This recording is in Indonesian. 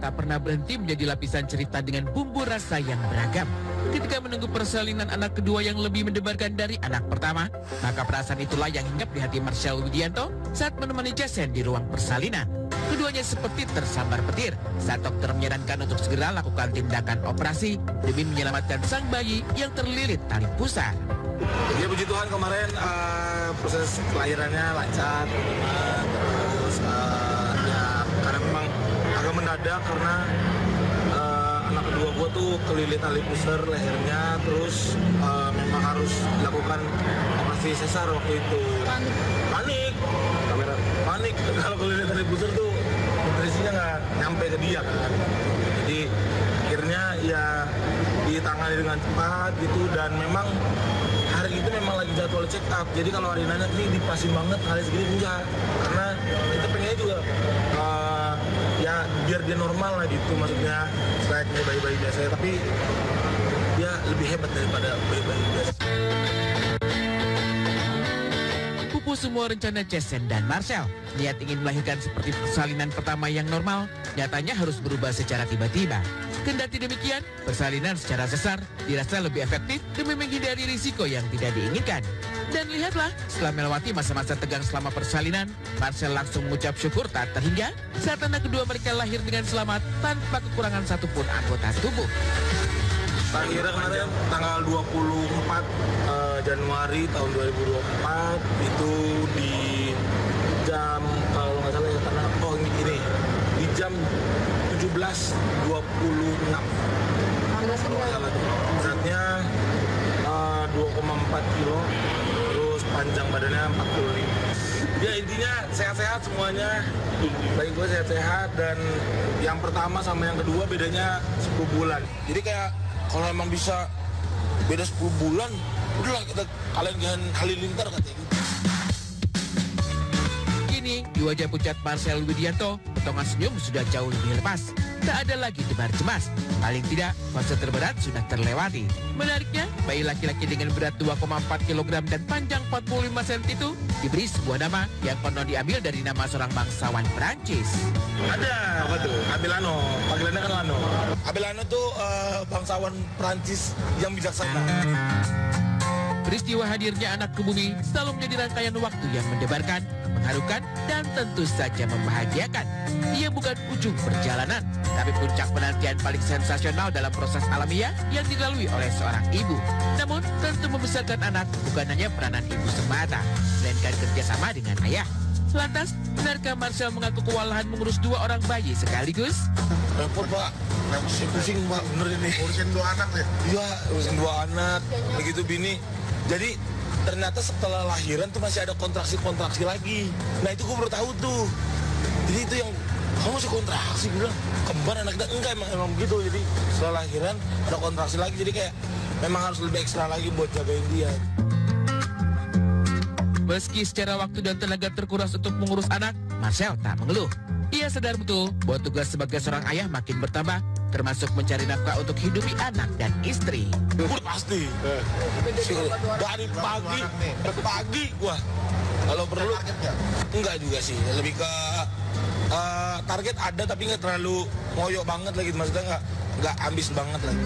tak pernah berhenti menjadi lapisan cerita dengan bumbu rasa yang beragam. Ketika menunggu persalinan anak kedua yang lebih mendebarkan dari anak pertama, maka perasaan itulah yang hinggap di hati Marcel Widianto saat menemani Jason di ruang persalinan. Keduanya seperti tersambar petir saat dokter menyarankan untuk segera lakukan tindakan operasi demi menyelamatkan sang bayi yang terlilit tali pusar. Ya puji Tuhan kemarin proses kelahirannya lancar, terus ya karena memang agak mendadak karena anak kedua gue tuh kelilit tali pusar lehernya, terus memang harus dilakukan operasi sesar waktu itu. Panik kalau kelilit tali pusar tuh nutrisinya nggak nyampe ke dia kan, jadi akhirnya ya ditangani dengan cepat gitu, dan memang hari itu memang lagi jadwal check up. Jadi kalau hari nanya ini dipasin banget hari segini enggak, karena kita pengennya juga ya biar dia normal lah gitu, maksudnya layaknya bayi-bayi biasa, tapi dia lebih hebat daripada bayi-bayi biasa. Pupus semua rencana Jason dan Marcel. Niat ingin melahirkan seperti persalinan pertama yang normal, nyatanya harus berubah secara tiba-tiba. Kendati demikian, persalinan secara sesar dirasa lebih efektif demi menghindari risiko yang tidak diinginkan. Dan lihatlah, setelah melewati masa-masa tegang selama persalinan, Marcel langsung mengucap syukur tak terhingga saat anak kedua mereka lahir dengan selamat tanpa kekurangan satupun anggota tubuh. Akhirnya kemarin tanggal 24 Januari tahun 2024 itu di jam, kalau nggak salah ya, karena ini di jam 17.26. Beratnya 2,4 kilo, terus panjang badannya 45. Ya intinya sehat-sehat semuanya, bayi gue sehat-sehat, dan yang pertama sama yang kedua bedanya 10 bulan. Jadi kayak kalau emang bisa beda 10 bulan, udahlah kita kalian jangan halilintar katanya. Kini di wajah pucat Marcel Widianto, potongan senyum sudah jauh lebih lepas. Tak ada lagi debar cemas. Paling tidak, fase terberat sudah terlewati. Menariknya, bayi laki-laki dengan berat 2,4 kg dan panjang 45 cm itu diberi sebuah nama yang konon diambil dari nama seorang bangsawan Prancis. Ada. Apa tuh? Abelano. Panggilannya kan Lano. Abelano tuh bangsawan Prancis yang bijaksana. Peristiwa hadirnya anak ke bumi selalu menjadi rangkaian waktu yang mendebarkan, mengharukan, dan tentu saja membahagiakan. Ia bukan ujung perjalanan, tapi puncak penantian paling sensasional dalam proses alamiah yang dilalui oleh seorang ibu. Namun, tentu membesarkan anak bukan hanya peranan ibu semata, melainkan kerjasama dengan ayah. Lantas, benarkah Marcel mengaku kewalahan mengurus 2 orang bayi sekaligus? Repot pak, pusing pak, bener ini. Urusin 2 anak ya? Iya, urusin 2 anak, begitu bini. Jadi ternyata setelah lahiran tuh masih ada kontraksi-kontraksi lagi. Nah itu gue baru tahu tuh. Jadi itu yang, kamu masih kontraksi, gue bilang kembar anak kita. Enggak, emang begitu. Jadi setelah lahiran ada kontraksi lagi, jadi kayak memang harus lebih ekstra lagi buat jagain dia. Meski secara waktu dan tenaga terkuras untuk mengurus anak, Marcel tak mengeluh. Ia sadar betul bahwa tugas sebagai seorang ayah makin bertambah, termasuk mencari nafkah untuk hidupi anak dan istri. Udah pasti. Dari pagi gua. Kalau perlu enggak juga sih, lebih ke target ada tapi nggak terlalu ngoyo banget lagi, maksudnya nggak ambis banget lagi.